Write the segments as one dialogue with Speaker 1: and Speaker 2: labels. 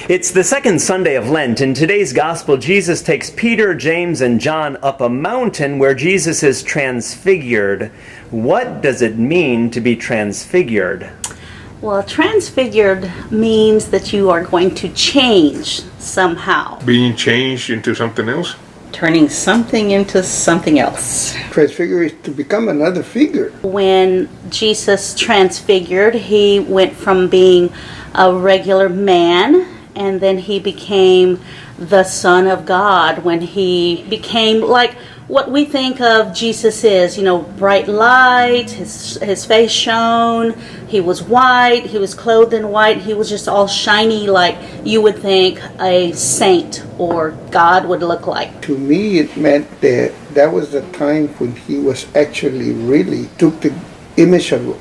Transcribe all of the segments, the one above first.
Speaker 1: It's the second Sunday of Lent. In today's Gospel, Jesus takes Peter, James, and John up a mountain where Jesus is transfigured. What does it mean to be transfigured?
Speaker 2: Well, transfigured means that you are going to change somehow.
Speaker 3: Being changed into something else?
Speaker 4: Turning something into something else.
Speaker 5: Transfigure is to become another figure.
Speaker 2: When Jesus transfigured, he went from being a regular man, and then he became the Son of God. When he became like what we think of Jesus is, bright light, his face shone, he was white, he was clothed in white, he was just all shiny like you would think a saint or God would look like.
Speaker 5: To me, it meant that was the time when he was actually really took the image of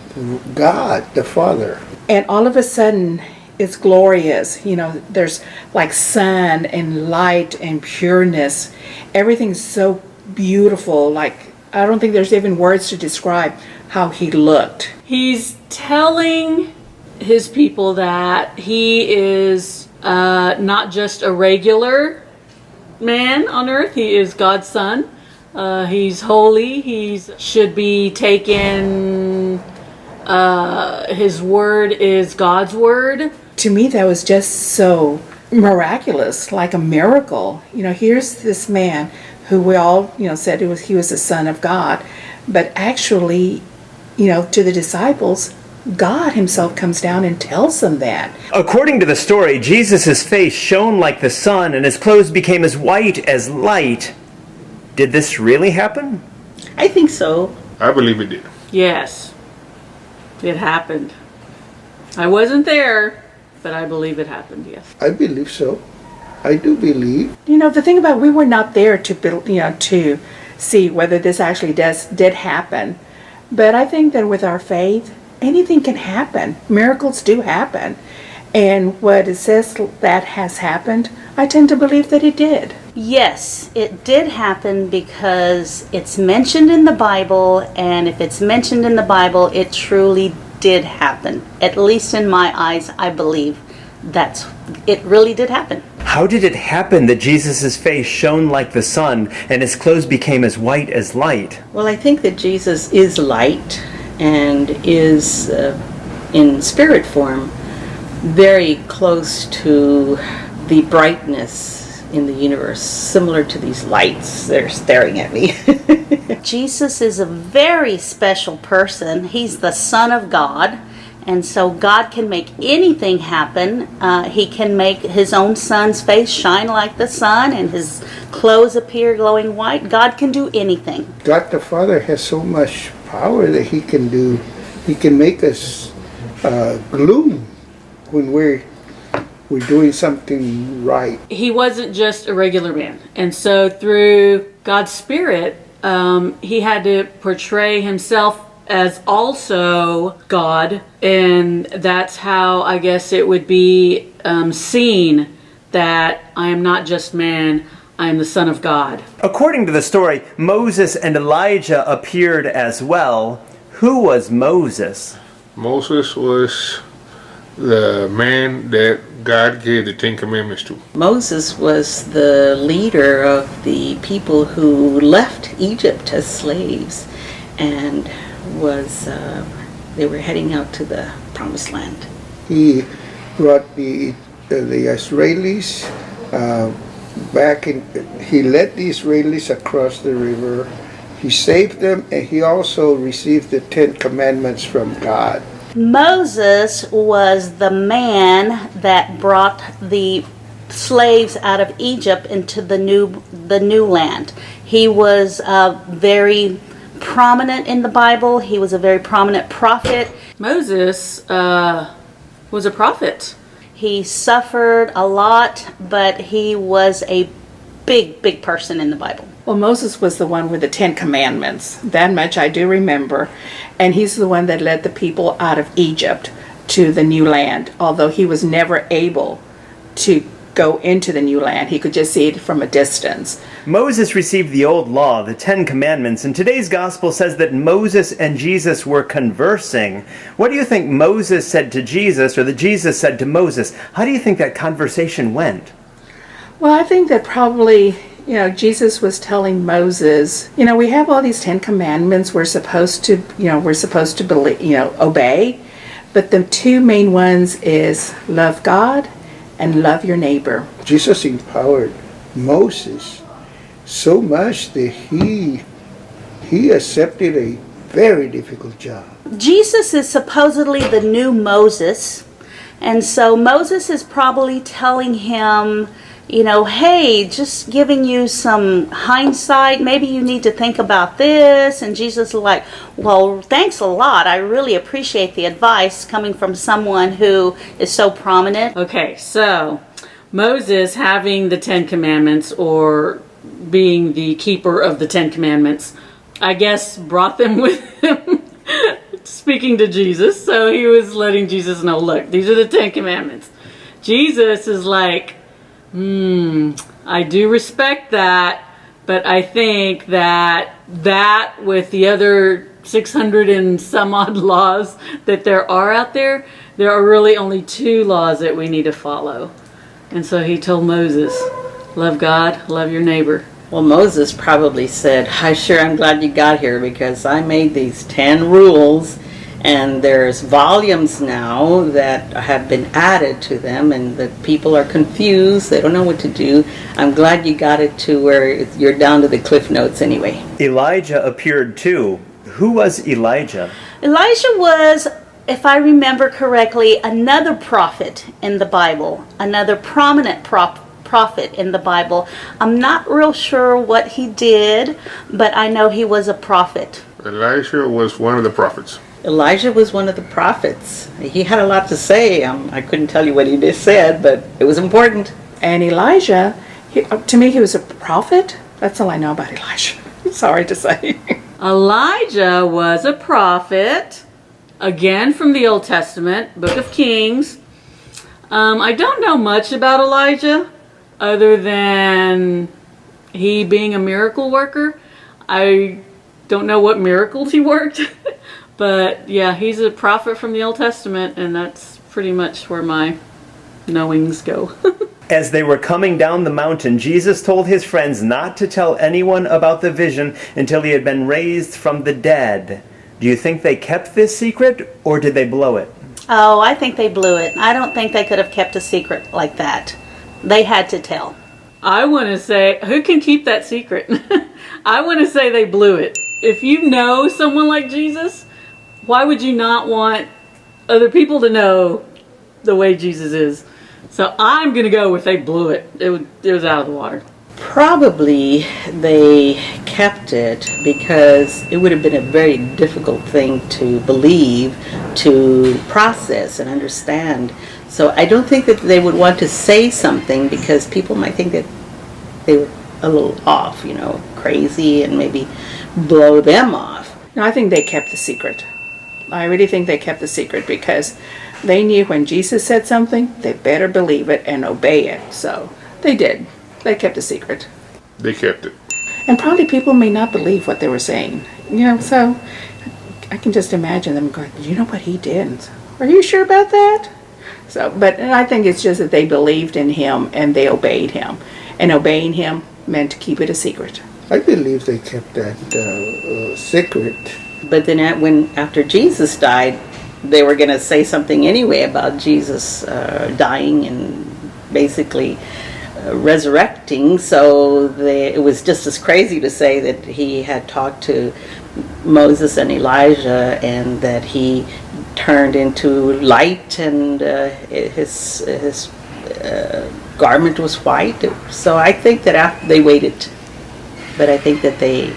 Speaker 5: God, the Father.
Speaker 6: And all of a sudden, it's glorious. There's like sun and light and pureness. Everything's so beautiful. Like, I don't think there's even words to describe how he looked.
Speaker 7: He's telling his people that he is not just a regular man on earth. He is God's son. He's holy. He should be taken. His word is God's word.
Speaker 6: To me, that was just so miraculous, like a miracle. Here's this man who we all, said he was the Son of God, but actually, to the disciples, God himself comes down and tells them that.
Speaker 1: According to the story, Jesus' face shone like the sun and his clothes became as white as light. Did this really happen?
Speaker 4: I think so.
Speaker 3: I believe it did.
Speaker 7: Yes, it happened. I wasn't there, but I believe it happened, yes.
Speaker 5: I believe so. I do believe.
Speaker 6: The thing about we were not there to see whether this actually did happen. But I think that with our faith, anything can happen. Miracles do happen. And what it says that has happened, I tend to believe that it did.
Speaker 2: Yes, it did happen because it's mentioned in the Bible, and if it's mentioned in the Bible, it truly did happen. At least in my eyes, I believe it really did happen.
Speaker 1: How did it happen that Jesus' face shone like the sun and his clothes became as white as light?
Speaker 4: Well, I think that Jesus is light and is, in spirit form, very close to the brightness in the universe, similar to these lights that are staring at me.
Speaker 2: Jesus is a very special person. He's the Son of God. And so God can make anything happen. He can make his own son's face shine like the sun and his clothes appear glowing white. God can do anything.
Speaker 5: God the Father has so much power that he can make us gloom when we're doing something right.
Speaker 7: He wasn't just a regular man. And so through God's Spirit, he had to portray himself as also God, and that's how I guess it would be seen that I am not just man, I am the Son of God.
Speaker 1: According to the story, Moses and Elijah appeared as well. Who was Moses?
Speaker 3: Moses was the man that God gave the Ten Commandments to.
Speaker 4: Moses was the leader of the people who left Egypt as slaves and they were heading out to the Promised Land.
Speaker 5: He brought the Israelis back in. He led the Israelis across the river. He saved them, and he also received the 10 Commandments from God.
Speaker 2: Moses was the man that brought the slaves out of Egypt into the new land. He was very prominent in the Bible. He was a very prominent prophet.
Speaker 7: Moses was a prophet.
Speaker 2: He suffered a lot, but he was a big person in the Bible.
Speaker 6: Well, Moses was the one with the 10 Commandments. That much I do remember. And he's the one that led the people out of Egypt to the new land, although he was never able to go into the new land. He could just see it from a distance.
Speaker 1: Moses received the old law, the Ten Commandments, and today's gospel says that Moses and Jesus were conversing. What do you think Moses said to Jesus, or that Jesus said to Moses? How do you think that conversation went?
Speaker 6: Well, I think that probably, Jesus was telling Moses, we have all these 10 commandments we're supposed to, believe, obey. But the two main ones is love God and love your neighbor.
Speaker 5: Jesus empowered Moses so much that he accepted a very difficult job.
Speaker 2: Jesus is supposedly the new Moses, and so Moses is probably telling him, hey, just giving you some hindsight, maybe you need to think about this. And Jesus is like, well, thanks a lot. I really appreciate the advice coming from someone who is so prominent.
Speaker 7: Okay, so Moses, having the 10 Commandments, or being the keeper of the 10 Commandments, I guess brought them with him, speaking to Jesus. So he was letting Jesus know, look, these are the 10 Commandments. Jesus is like, I do respect that, but I think that with the other 600 and some odd laws that there are out there are really only 2 laws that we need to follow. And so he told Moses, love God, love your neighbor.
Speaker 4: Well, Moses probably said, I'm glad you got here, because I made these 10 rules, and there's volumes now that have been added to them, and the people are confused. They don't know what to do. I'm glad you got it to where you're down to the cliff notes anyway.
Speaker 1: Elijah appeared too. Who was Elijah?
Speaker 2: Elijah was, if I remember correctly, another prophet in the Bible, another prominent prophet in the Bible. I'm not real sure what he did, but I know he was a prophet.
Speaker 3: Elisha was one of the prophets.
Speaker 4: Elijah was one of the prophets. He had a lot to say. I couldn't tell you what he just said, but it was important.
Speaker 6: And Elijah, to me, he was a prophet. That's all I know about Elijah. Sorry to say.
Speaker 7: Elijah was a prophet, again from the Old Testament, Book of Kings. I don't know much about Elijah, other than he being a miracle worker. I don't know what miracles he worked. But yeah, he's a prophet from the Old Testament, and that's pretty much where my knowings go.
Speaker 1: As they were coming down the mountain, Jesus told his friends not to tell anyone about the vision until he had been raised from the dead. Do you think they kept this secret, or did they blow it?
Speaker 2: Oh, I think they blew it. I don't think they could have kept a secret like that. They had to tell.
Speaker 7: I want to say, who can keep that secret? I want to say they blew it. If you know someone like Jesus, why would you not want other people to know the way Jesus is? So I'm going to go with they blew it. It was out of the water.
Speaker 4: Probably they kept it because it would have been a very difficult thing to believe, to process and understand. So I don't think that they would want to say something because people might think that they were a little off, crazy, and maybe blow them off.
Speaker 6: No, I think they kept the secret. I really think they kept the secret because they knew when Jesus said something, they better believe it and obey it. So they did. They kept the secret.
Speaker 3: They kept it.
Speaker 6: And probably people may not believe what they were saying. So I can just imagine them going, you know what he did? Are you sure about that? But I think it's just that they believed in him and they obeyed him. And obeying him meant to keep it a secret.
Speaker 5: I believe they kept that secret.
Speaker 4: But then after Jesus died, they were going to say something anyway about Jesus dying and basically resurrecting. So it was just as crazy to say that he had talked to Moses and Elijah and that he turned into light and his garment was white. So I think that after they waited, but I think that they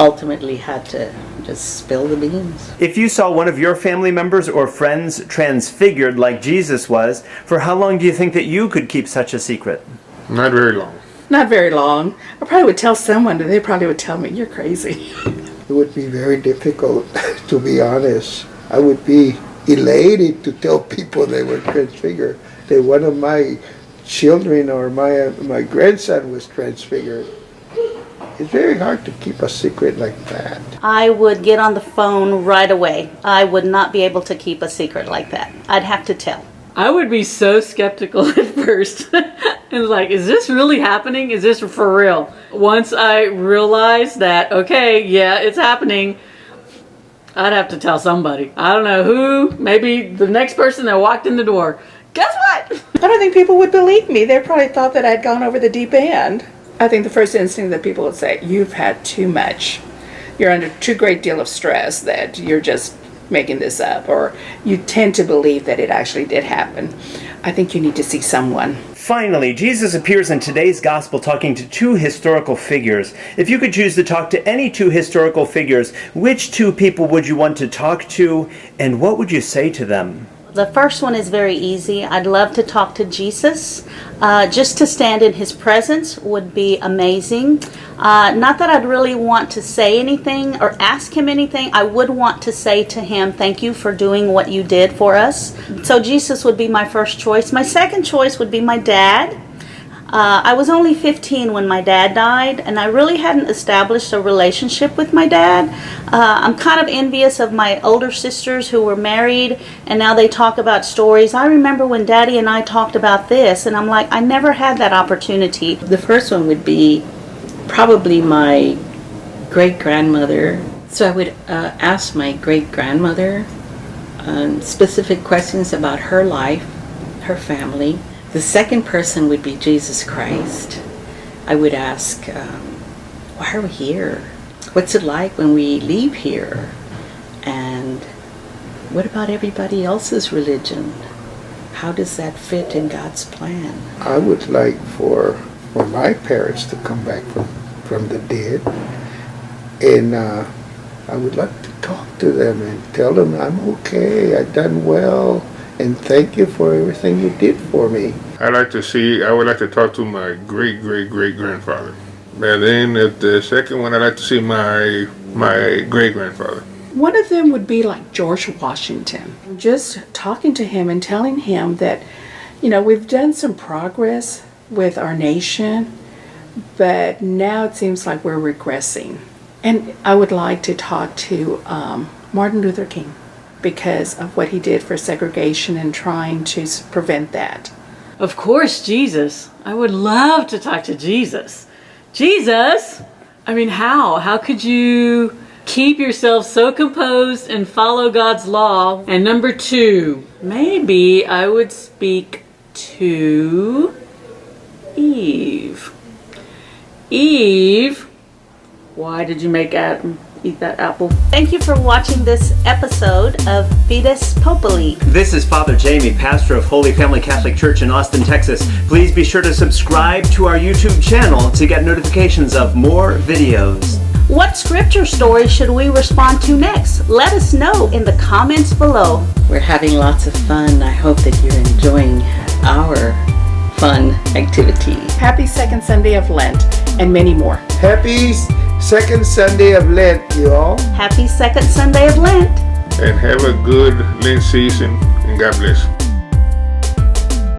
Speaker 4: ultimately had to just spill the beans.
Speaker 1: If you saw one of your family members or friends transfigured like Jesus was, for how long do you think that you could keep such a secret?
Speaker 3: Not very long.
Speaker 6: Not very long. I probably would tell someone, and they probably would tell me, you're crazy.
Speaker 5: It would be very difficult, to be honest. I would be elated to tell people they were transfigured. That one of my children or my grandson was transfigured. It's very hard to keep a secret like that.
Speaker 2: I would get on the phone right away. I would not be able to keep a secret like that. I'd have to tell.
Speaker 7: I would be so skeptical at first. And like, is this really happening? Is this for real? Once I realized that, okay, yeah, it's happening, I'd have to tell somebody. I don't know who, maybe the next person that walked in the door. Guess what?
Speaker 6: I don't think people would believe me. They probably thought that I'd gone over the deep end. I think the first instinct that people would say, you've had too much. You're under too great deal of stress that you're just making this up, or you tend to believe that it actually did happen. I think you need to see someone.
Speaker 1: Finally, Jesus appears in today's gospel talking to two historical figures. If you could choose to talk to any two historical figures, which two people would you want to talk to, and what would you say to them?
Speaker 2: The first one is very easy. I'd love to talk to Jesus. Just to stand in his presence would be amazing. Not that I'd really want to say anything or ask him anything. I would want to say to him, thank you for doing what you did for us. So Jesus would be my first choice. My second choice would be my dad. I was only 15 when my dad died, and I really hadn't established a relationship with my dad. I'm kind of envious of my older sisters who were married, and now they talk about stories. I remember when Daddy and I talked about this, and I'm like, I never had that opportunity.
Speaker 4: The first one would be probably my great-grandmother. So I would ask my great-grandmother specific questions about her life, her family. The second person would be Jesus Christ. I would ask, why are we here? What's it like when we leave here? And what about everybody else's religion? How does that fit in God's plan?
Speaker 5: I would like for my parents to come back from the dead, and I would like to talk to them and tell them I'm okay, I've done well, and thank you for everything you did for me.
Speaker 3: I would like to talk to my great-great-great-grandfather. And then at the second one, I'd like to see my great-grandfather.
Speaker 6: One of them would be like George Washington. Just talking to him and telling him that, we've done some progress with our nation, but now it seems like we're regressing. And I would like to talk to Martin Luther King because of what he did for segregation and trying to prevent that.
Speaker 7: Of course, Jesus. I would love to talk to Jesus. Jesus? I mean, how? How could you keep yourself so composed and follow God's law? And number two, maybe I would speak to Eve. Eve, why did you make Adam eat that apple?
Speaker 2: Thank you for watching this episode of Fides Populi.
Speaker 1: This is Father Jamie, pastor of Holy Family Catholic Church in Austin, Texas. Please be sure to subscribe to our YouTube channel to get notifications of more videos.
Speaker 2: What scripture story should we respond to next? Let us know in the comments below.
Speaker 4: We're having lots of fun. I hope that you're enjoying our fun activity.
Speaker 6: Happy second Sunday of Lent and many more.
Speaker 5: Happy second Sunday of Lent, you all.
Speaker 2: Happy second Sunday of Lent.
Speaker 3: And have a good Lent season, and God bless.